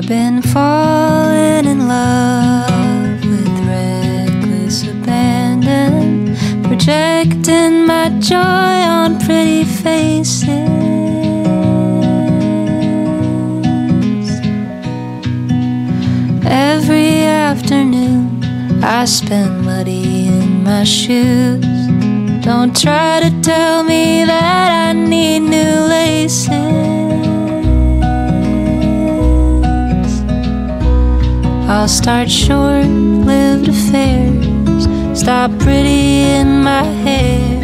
I've been falling in love with reckless abandon, projecting my joy on pretty faces. Every afternoon I spend muddy in my shoes. Don't try to tell me that I need new laces. I'll start short-lived affairs, stop pretty in my hair.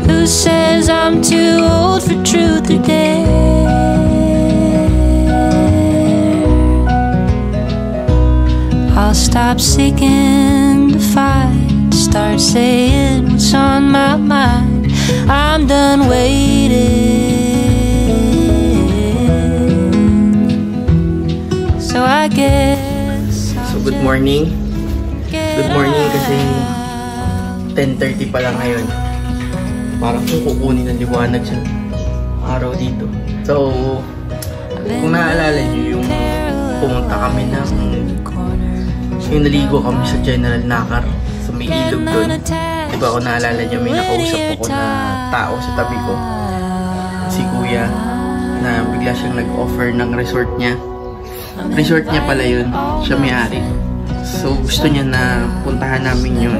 Who says I'm too old for truth or dare? I'll stop seeking to fight, start saying what's on my mind. I'm done waiting. So I guess So good morning. Good morning kasi 10:30 pa lang ngayon. Parang kukunin ng liwanag sa araw dito. So kung naalala nyo yung pumunta kami ng yung naligo kami sa General Nakar sa may ilog doon. Diba kung naalala nyo, may nakausap ako na tao sa tabi ko, si kuya, na bigla siyang nag-offer ng resort niya. Resort niya pala yun, siya may-ari. So gusto niya na puntahan namin yun,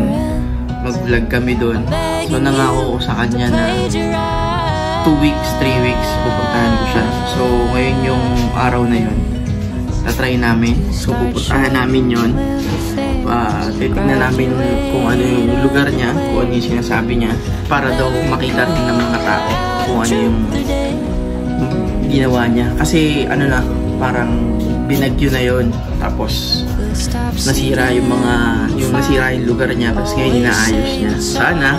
mag-vlog kami doon. So nangako ko sa kanya na 2 weeks, 3 weeks pupuntahan ko siya. So ngayon yung araw na yun, tatry namin. So pupuntahan namin yun. Titignan namin kung ano yung lugar niya, kung ano yung sinasabi niya, para daw makita rin ng mga tao kung ano yung ginawa niya. Kasi ano na, parang binagyo na yun, tapos nasira yung nasira yung lugar niya, tapos ngayon inaayos niya. Sana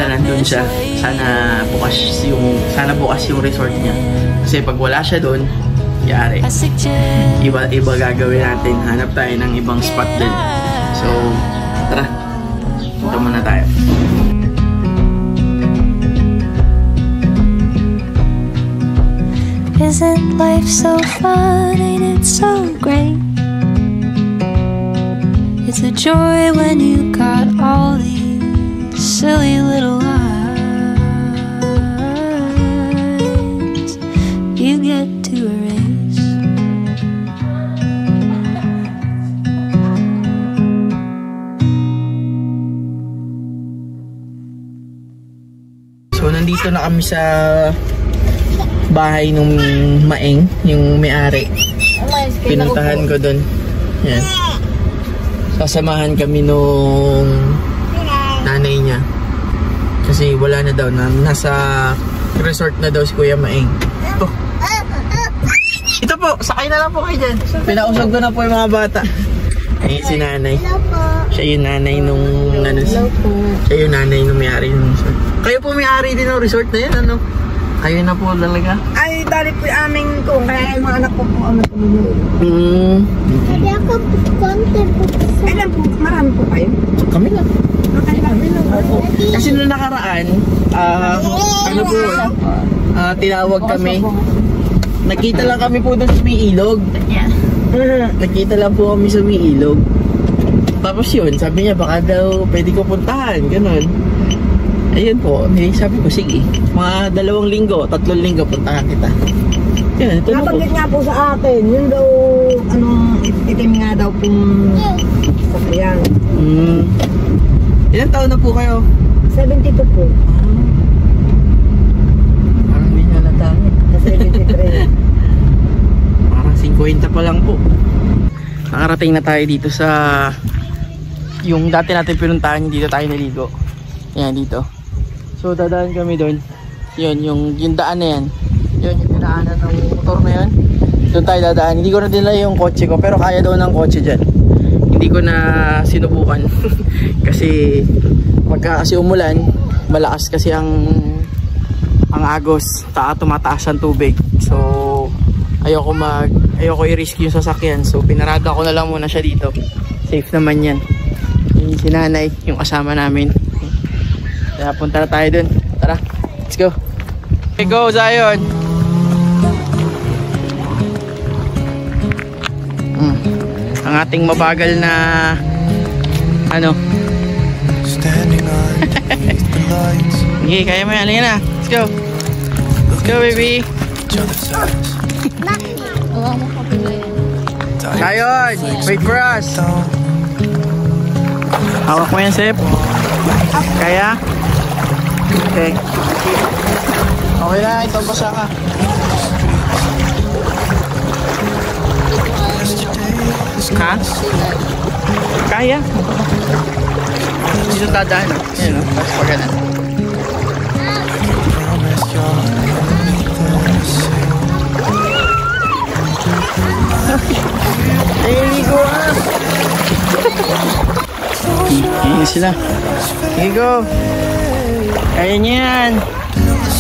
nandun siya, sana bukas yung resort niya. Kasi pag wala siya doon, yari, iba gagawin natin. Hanap tayo ng ibang spot din. So tara, punta muna tayo. Isn't life so fun? Ain't it so great? It's a joy when you got all these silly little eyes you get to erase. So nandito na kami sa bahay nung Maeng, yung may-ari. Pinuntahan ko doon. Yan. Sasamahan kami nung nanay niya. Kasi wala na daw, nasa resort na daw si Kuya Maeng. Ito po, sakay na lang po kayo dyan. Pinausog ko na po yung mga bata. Ayun si nanay. Siya yung nanay nung siya yung nanay nung may-ari ng resort. Kayo po may-ari din ng resort na yan, ano? Kayo na po talaga? Ay, dali po yung aming kung kaya yung mga anak ko po ang matulog. Sabi ako, konti po. Ilan po, marami po kayo? Kami na. Kami lang. Kasi nung nakaraan, tinawag kami. Nakita lang kami po doon sa may ilog. Nakita lang po kami sa may ilog. Tapos yun, sabi niya baka daw pwede ko puntahan, ganun. Ayun po, sabi ko sige, mga 2 linggo, 3 linggo puntahan kita. Yan, ito na po. Nabanggit nga po sa akin, yun daw, itim nga daw pong sakyan. Ilan taon na po kayo? 72 po. Parang hindi nyo natangin. 73. Parang 50 pa lang po. Nakarating na tayo dito sa yung dati natin pinuntahan, dito tayo naligo. Yan, dito. So dadaan kami doon. Yun, yung daan na yan. Yun, yung dinaanan ng motor na yan. Doon tayo dadaan. Hindi ko na dinala yung kotse ko, pero kaya daw ng kotse dyan. Hindi ko na sinubukan. kasi kasi umulan, malakas kasi ang agos, tumataas ang tubig. So ayoko i-risk yung sasakyan. So pinarada ko na lang muna siya dito. Safe naman yan. Yung si nanay, yung kasama namin. Kaya punta na tayo dun. Tara, let's go. Okay, go Zion. Ang ating mabagal na ano. Okay, kaya mo yan. Halika na. Let's go. Let's go, baby. Ayun. Wait for us. Hawak mo yan, Sep. Kaya? Okay. Okay na. Ito, basa ka. Ha? Kaya? Dito dadaan. Yan, no? Tapos pa ganun. Ligo ah! Ayan sila. Ligo! Kaya niya yan.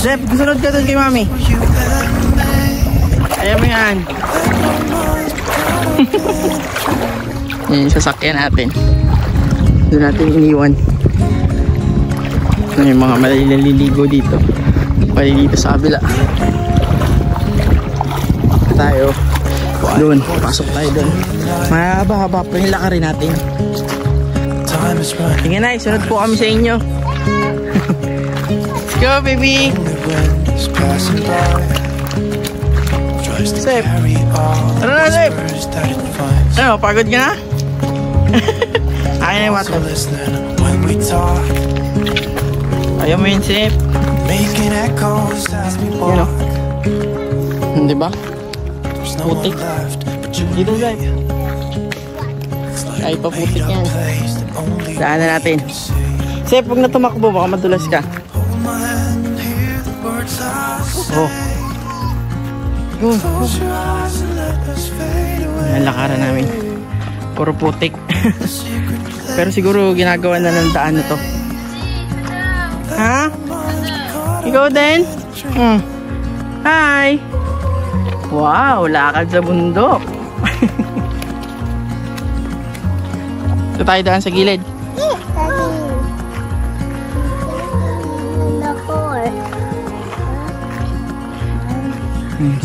Zep, sunod ka dun kay mami. Kaya mo yan. Yan yung sasakyan natin. Doon natin iniwan. Yung mga maliligo dito. Pali dito sa kabila. Tayo. Doon. Pasok tayo doon. Mahaba-haba pa yung lakarin natin. Sige na, sunod po kami sa inyo. Let's go, baby! Sep! Ano na, Sep? Ano, pagod ka na? Akin na yung water. Ayaw mo yun, Sep. Yun o. Diba? Putik. Dito, Sep. Ay, paputik yan. Daanan natin. Sep, huwag na tumakbo. Baka madulas ka. Oh. Ang lakaran namin. Puro putik. Pero siguro ginagawa na ng daan na to. Ha? Ikaw din? Hi! Wow, lakad sa bundok. Ito tayo daan sa gilid.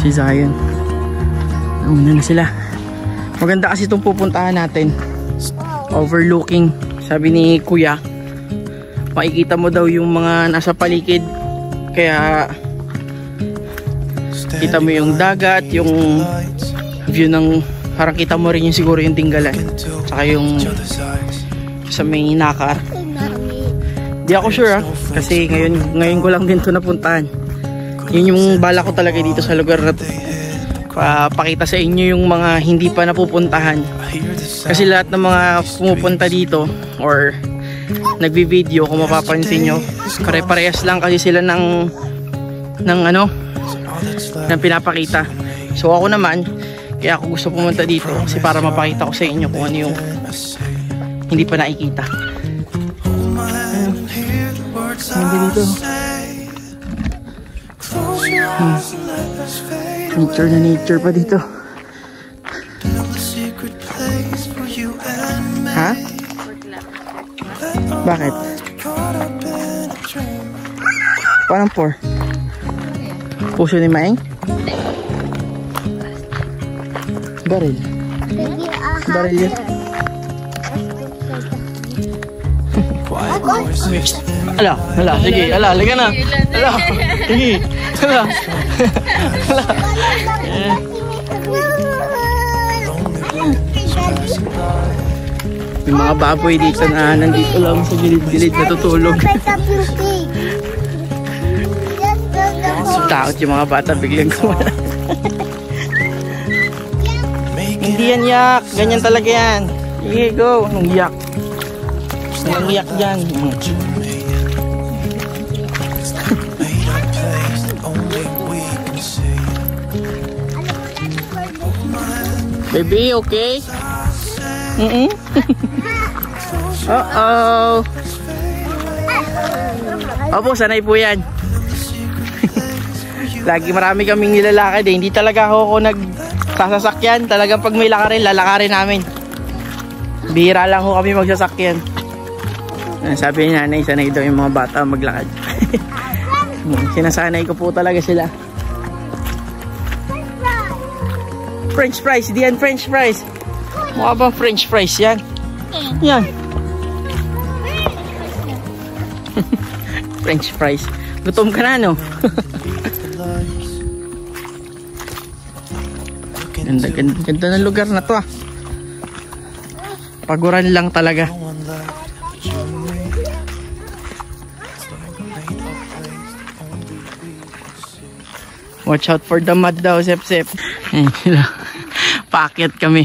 Si Zion. Nauna na sila. Maganda kasi itong pupuntahan natin. Overlooking. Sabi ni Kuya, makikita mo daw yung mga nasa paligid. Kaya kita mo yung dagat, yung view ng, parang kita mo rin yung siguro yung Tinggalan. Saka yung sa may Nakar. Di ako sure kasi ngayon ko lang din ito napuntahan. Yun yung bala ko talaga dito sa lugar na to. Pakita sa inyo yung mga hindi pa napupuntahan. Kasi lahat ng mga pumupunta dito or nagbi-video, kung mapapansin nyo, pare-parehas lang kasi sila ng pinapakita. So ako naman, kaya ako gusto pumunta dito kasi para mapakita ko sa inyo kung ano yung hindi pa nakikita. Dito. Nature na nature pa dito. Ha? Bakit? Parang 4. Puso ni Maeng? Baril. Baril yun. Ala, sige, liga na. Ala, sige, ala. Yung mga baboy dito na nandito lang sa gilid-gilid natutulog. Takot yung mga bata biglang kumala. Hindi yan yak, ganyan talaga yan. Sige, go. Anong yak? Anong yak dyan? Baby, okay? Uh-oh. Opo, sanay po yan. Lagi marami kaming nilalakad eh. Hindi talaga ako nagsasasakyan. Talagang pag may lakarin, lalakarin namin. Bihira lang ho kami magsasakyan. Sabi ni nanay, sanay daw yung mga bata maglakad. Sinasanay ko po talaga sila. French fries, diyan French fries. Mukha bang french fries yan? Yan. French fries. Gutom ka na, no? Ganda ng lugar na to, ah. Paguran lang talaga. Watch out for the mud daw, Sep. Paakyat kami.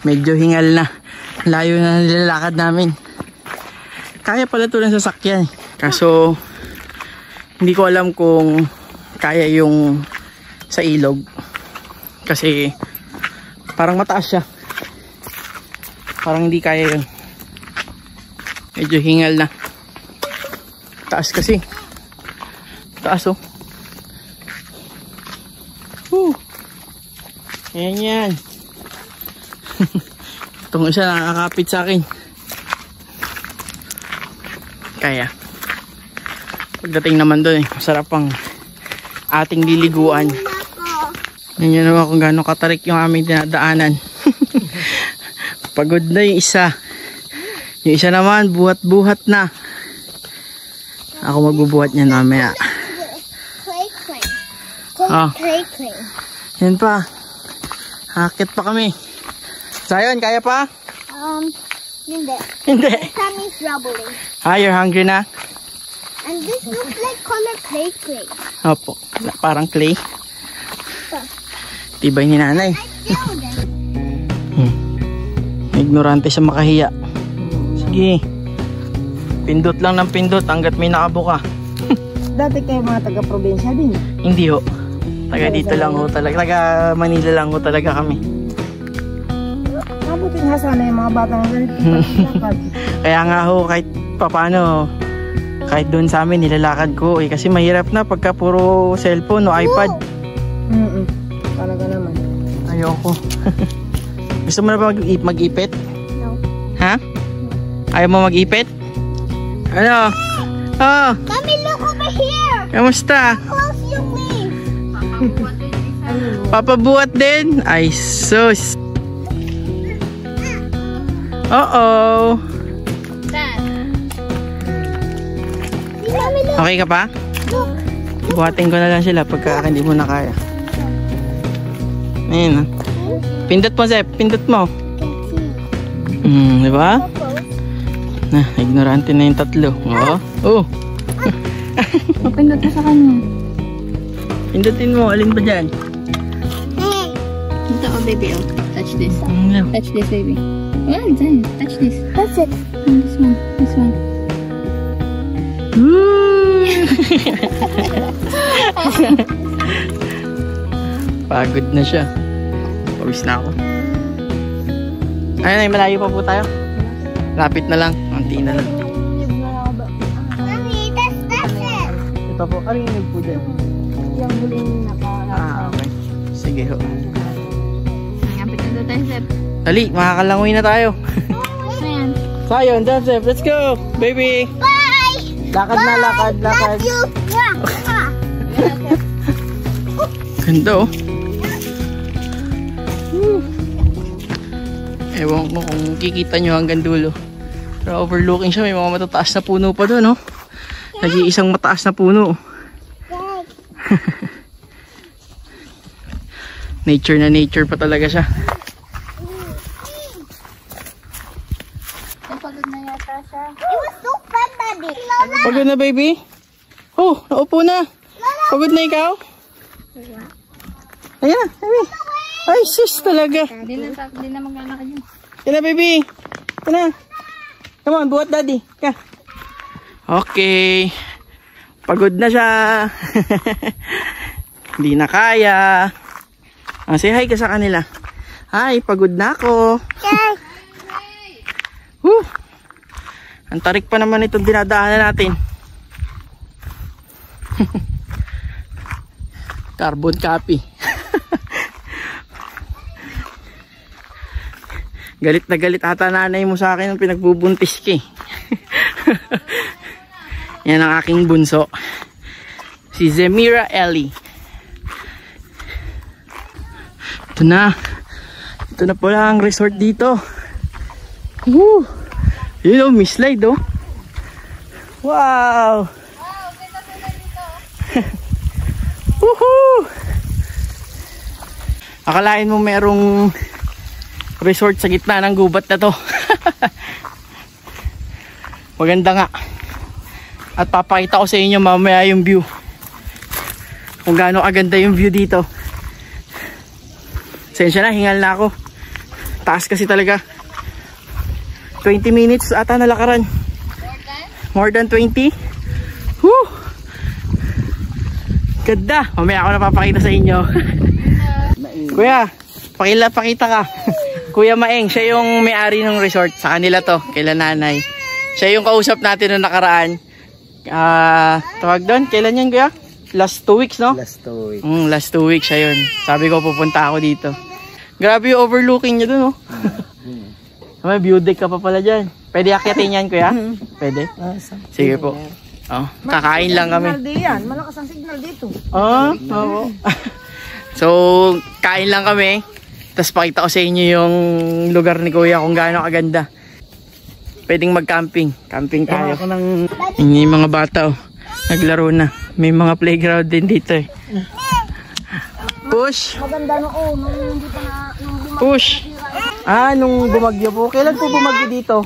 Medyo hingal na. Layo na nilalakad namin. Kaya pala ito ng sasakyan. Kaso, hindi ko alam kung kaya yung sa ilog. Kasi, parang mataas siya. Parang hindi kaya yun. Medyo hingal na. Taas kasi. Taas, oh. Ayan yan. Itong isa nakakapit sa akin. Kaya. Pagdating naman doon, masarap ang ating liliguan. Yan naman kung gaano katarik yung aming dinadaanan. Pagod na yung isa. Yung isa naman, buhat-buhat na. Ako magbubuhat niya mamaya. Oh. Yan pa. Hakit pa kami. Zion, kaya pa? Hindi. Hindi. My tummy's rubbling. You're hungry na? And this looks like color clay. Opo. Parang clay. Tibay ni nanay. Ignorante siya makahiya. Sige. Pindot lang ng pindot hanggat may nakabuka. Dati kayo mga taga-probinsya din. Hindi ho. Taga dito lang ho talaga. Taga Manila lang ho talaga kami. Mabuti nga sana yung mga batang ganito. Kaya nga ho, kahit papano, kahit doon sa amin nilalakad ko. Kasi mahirap na pagka puro cellphone o iPad. Talaga naman. Ayoko. Gusto mo na ba mag-ipit? No. Ha? Ayaw mo mag-ipit? Ano? Oh, Mommy, look over here. kamusta? Close you, please. Papabuhat din? Ay, sus. Uh-oh. Dad. Mommy, look. Okay ka pa? Look. Buhatin ko na lang sila pagka hindi mo na kaya. Ayun. Pindot mo, Zep. Pindot mo. Di ba? Na, ignorante na yung tatlo. Oh. Pindot mo sa kanya. Pindutin mo. Alin ba dyan? Ito, oh baby, oh. Touch this. No. Touch this, baby. Oh, dyan. Touch this. That's it. This one. This one. Pagod na siya. Pawis na ako. Ayun ay, malayo pa po tayo. Lapit na lang. Unti na lang. Mommy, that's it. Ito po. Ano yung po dyan? Yung huling Okay. Sige ho. Ngapit na tayo, Zep. Dali, makakalangoy na tayo. Ayan. Sayon, Zep, let's go! Baby! Bye. Lakad na, lakad. Love you. Ganda oh. Ewan ko kung kikita nyo hanggang dulo. Pero overlooking siya, may mga matataas na puno pa doon, oh. Nag-iisang mataas na puno. Nature na nature pa talaga siya. Pagod na yata siya. It was so fun, Daddy. Lola. Pagod na, baby? Oh, naupo na. Pagod na ikaw? Ayan, baby. Ay, sus talaga. Di na maglalakad yun. Yan na, baby. Yan na. Come on, buhat daddy. Ka. Okay. Pagod na siya. Hindi na kaya. Say hi ka sa kanila. Hi, pagod na ako. Yay. Ang tarik pa naman itong dinadaanan natin. Carbon copy. Galit na galit ata nanay mo sa akin nung pinagbubuntis ka. Yan ang aking bunso. Si Zemira Ellie. Ito na. Ito na pala ang resort dito. Woo! Yun o, may slide o. Wow! Woohoo! Akalain mo merong resort sa gitna ng gubat na to. Maganda nga. At papakita ko sa inyo mamaya yung view. Kung gaano kaganda yung view dito. Sensya na, hingal na ako. Taas kasi talaga. 20 minutes ata nalakaran. More than 20. Woo! Ganda. Mamaya ako napapakita sa inyo. Kuya, pakita ka. Kuya Maeng, siya yung may-ari ng resort. Sa kanila to, kaila nanay. Siya yung kausap natin noong nakaraan. Tawag doon, kailan yan kuya? Last 2 weeks, no? Last 2 weeks. Last 2 weeks siya yun. Sabi ko pupunta ako dito. Grabe yung overlooking niya doon, no? May view deck ka pa pala dyan. Pwede akyatin yan kuya? Pwede? Sige po. Kakain lang kami. Malakas ang signal dito. Oo. So, kain lang kami. Tapos pakita ko sa inyo yung lugar ni kuya kung gaano kaganda. Pwedeng mag-camping. Camping tayo. Yung mga bata, naglaro na. May mga playground din dito eh. Push! Maganda noon, nung hindi pa na... Push! Nung bumagyo po. Kailan po bumagyo dito?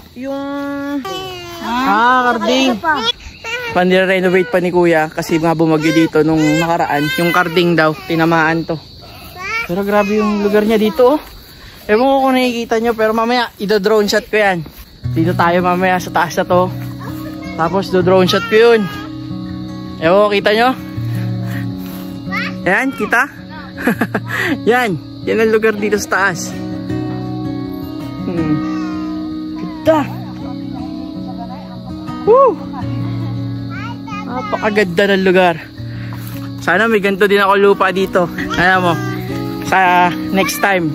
Karding. Panire-renovate pa ni kuya kasi nga bumagyo dito nung nakaraan. Yung karding daw, tinamaan to. Pero grabe yung lugar niya dito. Ewan ko kung nakikita nyo, pero mamaya i-drone shot ko yan. Dito tayo mamaya sa taas na to. Tapos do-drone shot ko yun. Ewan ko, kita nyo? Yan, kita? Yan ang lugar dito sa taas. Ganda. Woo! Napakaganda ng lugar. Sana may ganito din ako lupa dito. Alam mo, sa next time,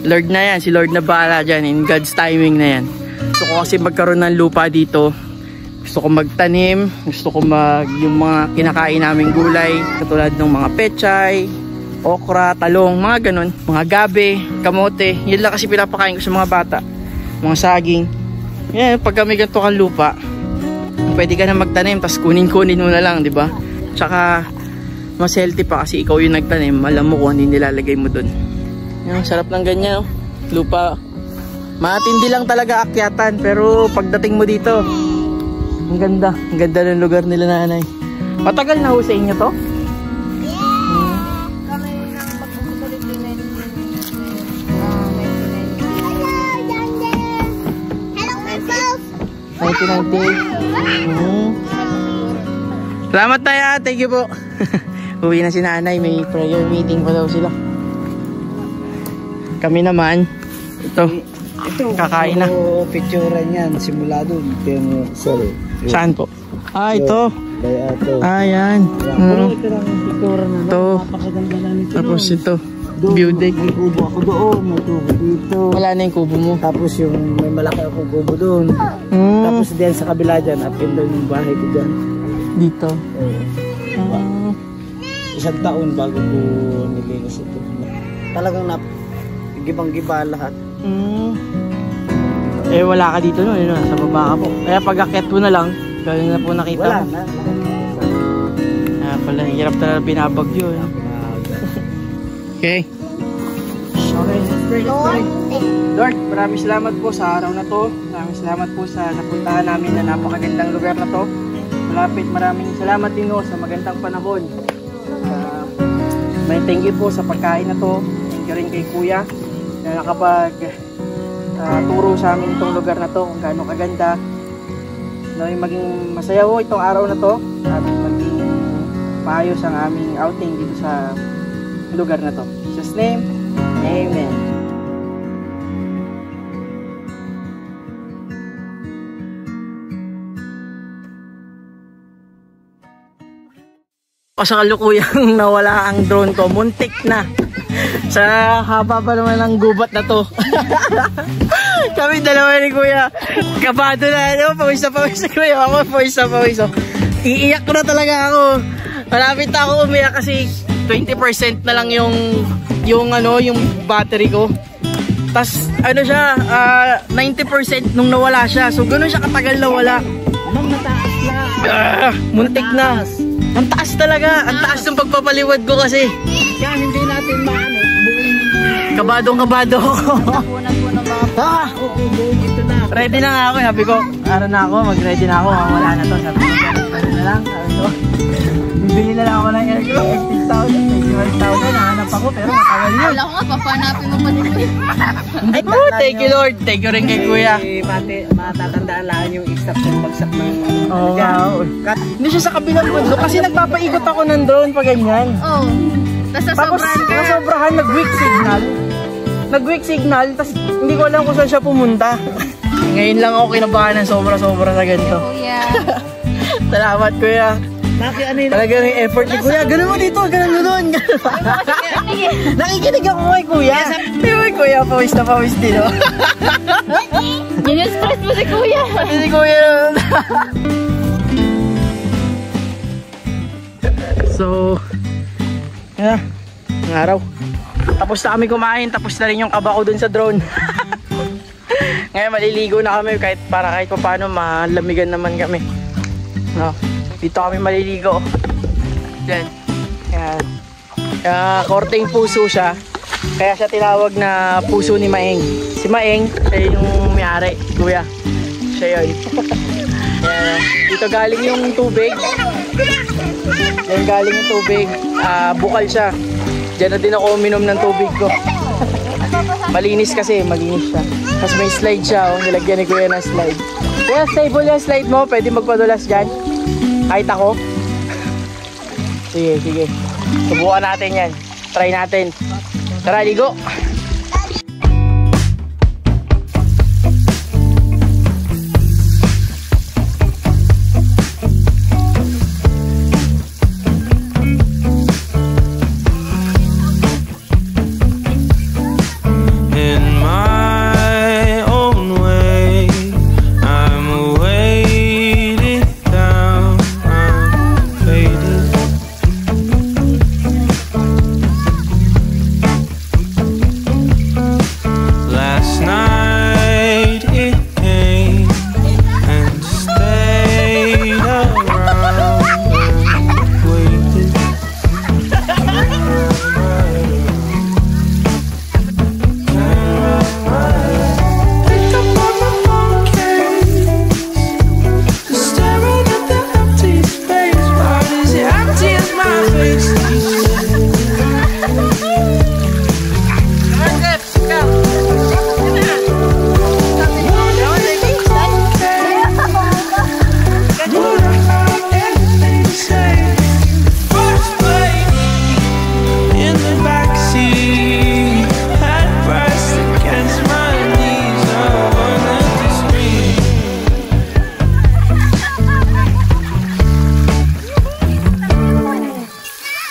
Lord na yan, si Lord na bahala dyan, in God's timing na yan. Gusto ko kasi magkaroon ng lupa dito. Gusto ko magtanim, gusto ko yung mga kinakain naming gulay, katulad ng mga pechay, okra, talong, mga ganun, mga gabi, kamote. Yun lang kasi pinapakain ko sa mga bata, mga saging. Yan, pag kami ganito kang lupa, pwede ka na magtanim, tapos kunin-kunin mo na lang, di ba? Tsaka mas healthy pa kasi ikaw yung nagtanim, alam mo kung ano yung nilalagay mo dun. Yan, sarap ng ganyan, no? Lupa. Matindi lang talaga akyatan, pero pagdating mo dito, ang ganda ng lugar nila nanay. Matagal na ho sa inyo to? Kami nang magbubulit din 1998. Salamat tayo, thank you po. Uwi na si nanay, may prayer meeting pa daw sila. Kami naman, ito kakain na. Picturean yan, simula doon. Sorry. Saan po? Ito. Yan. Ito lang yung picture na. Ito. Napakaganda na nito. Tapos ito, view deck. May kubo ako doon, may kubo dito. Wala na yung kubo mo. Tapos yung may malaki akong kubo doon. Tapos diyan sa kabila dyan, up and down yung bahay ko dyan. Dito. Isang taon bago ko nilinis ito. Talagang gibang-giba lahat. Wala ka dito no, nasa baba ka po. Kaya pag akyat po na lang, gano'n na po nakita. Wala na. Pala, hirap talaga binabagyo. Okay. Lord, maraming salamat po sa araw na to. Maraming salamat po sa napuntahan namin na napakagandang lugar na to. Malapit, maraming salamat din po sa magandang panahon. May thank you po sa pagkain na to. Thank you rin kay Kuya na nakapag turo sa amin itong lugar na to kung gaano kaganda. Naway maging masaya ho itong araw na to at maging maayos ang aming outing dito sa lugar na to. In Jesus' name, Amen. Sa kalukuyang nawala ang drone ko, muntik na. Sa haba pa naman ng gubat na to. Kami dalawa ni Kuya. Kabado na. Pawis na Kuya. Ako pawis na. Iiyak ko na talaga ako. Malapit na ako umiyak kasi 20% na lang yung battery ko. Tas ano siya, 90% nung nawala siya. So gano'n siya katagal nawala. Ma'am, mataas na. Muntik na. Ang taas talaga. Ang taas ng pagpapaliwad ko kasi. Kaya hindi natin maano. Kabadong-kabado ako. Oo, buong ito na. Ready na nga ako. Sabi ko, araw na ako. Mag-ready na ako. Wala na to. Sabi ko, ano na lang. Sabi ko, bibili na lang ako ng aircraft. 18,000, 21,000. Nahanap ako pero matagal yun. Wala ko nga, papanapin mo pa din mo. Oh, thank you Lord. Thank you rin kay Kuya. Matatandaan lang yung exact ng bagsak ng Oo nga. Hindi siya sa kabilang mundo kasi nagpapaikot ako ng drone pa ganyan. Oo. Tapos nasobrahan, nag-weak signal. Nag-weak signal, tapos hindi ko alam kung saan siya pumunta. Ngayon lang ako kinabahan ng sobra-sobra sa ganito. Kuya. Salamat Kuya. Talaga yung effort ni Kuya. Ganun mo dito, ganun mo doon. Nakikinig ako kay Kuya. Sabi Kuya, pawis na pawis din. Yun yung stress mo si Kuya. Pati si Kuya. So, yan ang araw. Tapos na kami kumain, tapos na rin yung kaba ko dun sa drone. Ngayon maliligo na kami kahit kahit pa paano malamigan naman kami. No, dito kami maliligo. Diyan. Yan. Korteng puso siya. Kaya siya tinawag na puso ni Maeng. Si Maeng, siya yung may-ari, Kuya. Siya yun. Yan. Dito galing yung tubig. Diyan galing yung tubig. Bukal siya. Diyan na din ako uminom ng tubig ko. Malinis kasi, malinis siya. Tapos may slide siya, nilagyan ni Kuya ng slide. Kaya stable yung slide mo, pwede magpadulas dyan. Kahit ako. Sige, sige. Subukan natin yan. Try natin. Tara, ligo!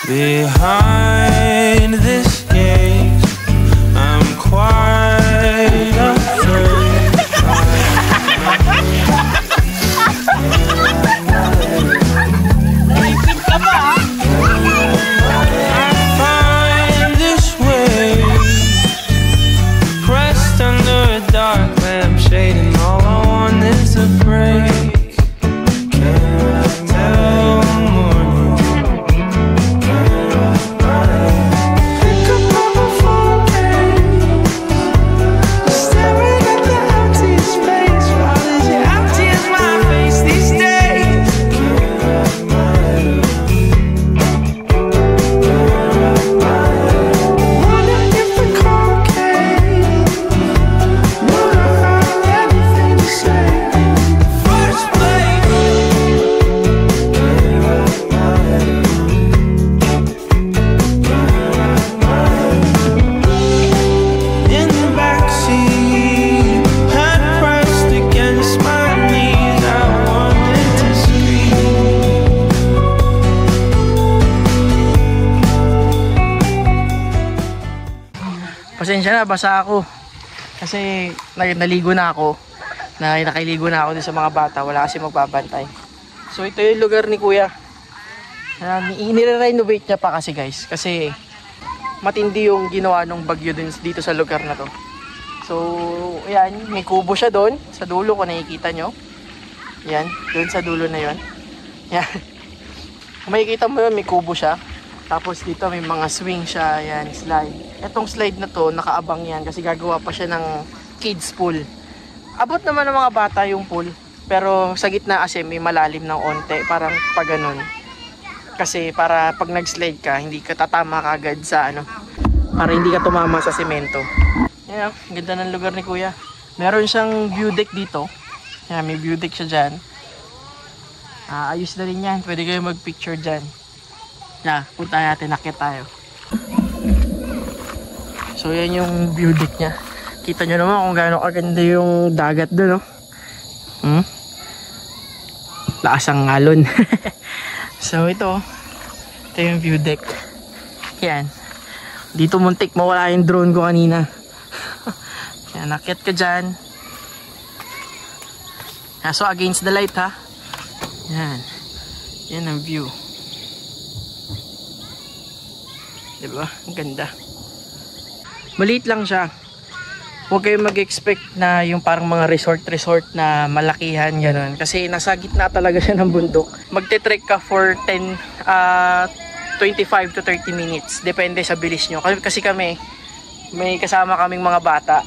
Behind this gate, I'm quite afraid. I find this way, pressed under a dark lampshade, and all I want is a break. Pasensya na, basa ako. Kasi naligo na ako. Nakiligo na ako din sa mga bata. Wala kasi magbabantay. So ito yung lugar ni Kuya. Nire-renovate niya pa kasi guys. Kasi matindi yung ginawa ng bagyo din dito sa lugar na to. So, ayan, may kubo siya doon sa dulo kung nakikita nyo. Yan, doon sa dulo na yon. Yan. Kung makikita mo yun, may kubo siya. Tapos dito may mga swing siya, yan, slide. Etong slide na to, nakaabang yan kasi gagawa pa siya ng kids pool. Abot naman ng mga bata yung pool. Pero sa gitna kasi may malalim ng onte, parang pa ganun. Kasi para pag nag-slide ka, hindi ka tatama kagad sa ano, para hindi ka tumama sa semento. Yan, ganda ng lugar ni Kuya. Meron siyang view deck dito. Yan, may view deck siya dyan. Ayos na rin yan, pwede kayo mag-picture dyan. Na, punta natin, nakit tayo. So yan yung view deck niya. Kita nyo naman kung gaano kaganda yung dagat doon, no? Lakas ang alon. So ito yung view deck. Yan. Dito muntik mawala yung drone ko kanina. Yan, nakit ka dyan. So against the light, ha. Yan. Yan ang view. Diba? Ang ganda. Maliit lang siya. Huwag kayong mag-expect na yung parang mga resort na malakihan, gano'n. Kasi nasa gitna talaga siya ng bundok. Magte-trek ka for 25 to 30 minutes. Depende sa bilis nyo. Kasi kami, may kasama kaming mga bata.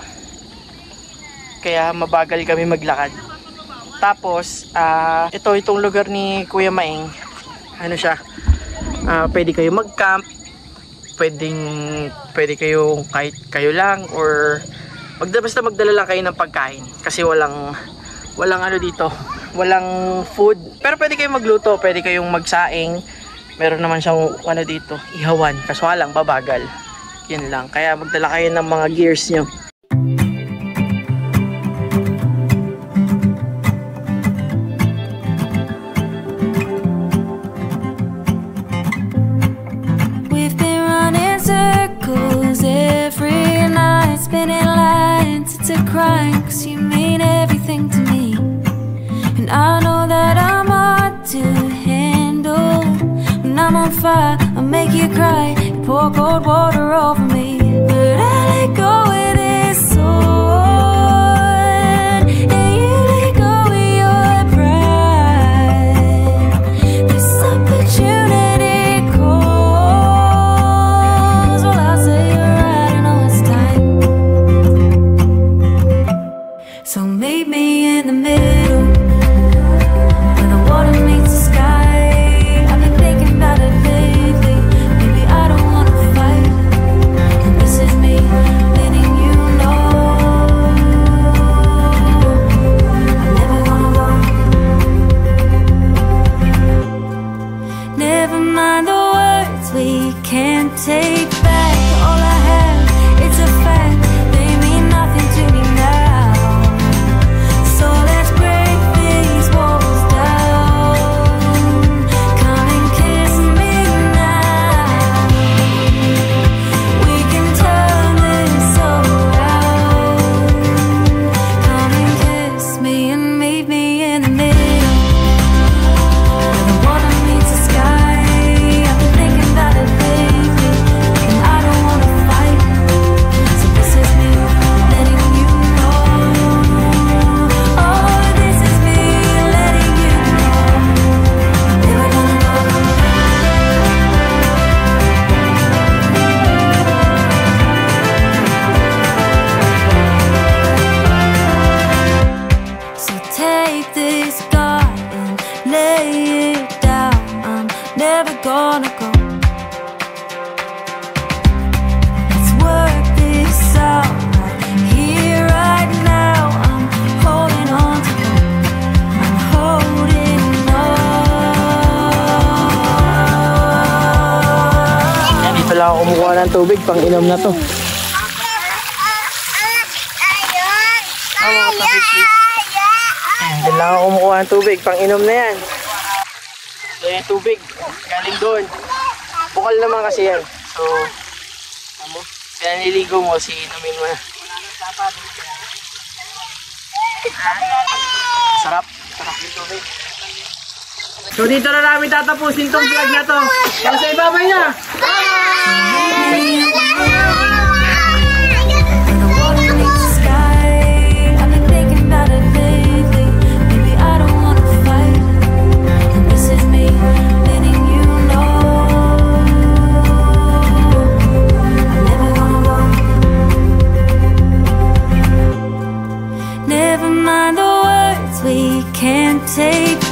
Kaya mabagal kami maglakad. Tapos, itong lugar ni Kuya Maing, ano siya, pwede kayo mag-camp. Pwede kayong kahit kayo lang or basta magdala lang kayo ng pagkain kasi walang ano dito, walang food. Pero pwede kayong magluto, pwede kayong magsaing. Meron naman siyang ano dito, ihawan. Kaso lang babagal. Yun lang. Kaya magdala kayo ng mga gears nyo. We've been running circles every night, spinning lines, it's a crime, 'cause you mean everything to me. And I know that I'm hard to handle. When I'm on fire, I'll make you cry, you pour cold water over me. But I let go of this sword, and you let go of your pride. This opportunity calls. Well, I'll say you're right, I know it's time. So meet me in the middle, where the water meets the sky. I've been thinking about it lately. Maybe I don't wanna fight, and this is me letting you know I'm never gonna go. Never mind the words we can't take back. All I have, it's a fact. They mean nothing to me now. So let's break these walls down. Come and kiss me now. We can turn this around. Come and kiss me and meet me in the middle, where the water meets the sky. I've been thinking about it lately, and I don't wanna fight. So this is me letting you know. Oh, this is me letting you know. Never gonna go. So take this God and lay it down. I'm never gonna go. Let's work this out right here, right now. I'm holding on to hope. I'm holding on. Yan, dito lang ako kumukuha ng tubig, pang inom na to. Yan lang ako kumukuha ng tubig, pang inom na yan. So yung tubig, galing doon. Bukal naman kasi yan. So, ano, kaya niligo mo, inumin mo na. Sarap, sarap yung tubig. So dito na namin tatapusin tong vlog na to. Kaya sa ibabay na! Where the water meets the sky. can't take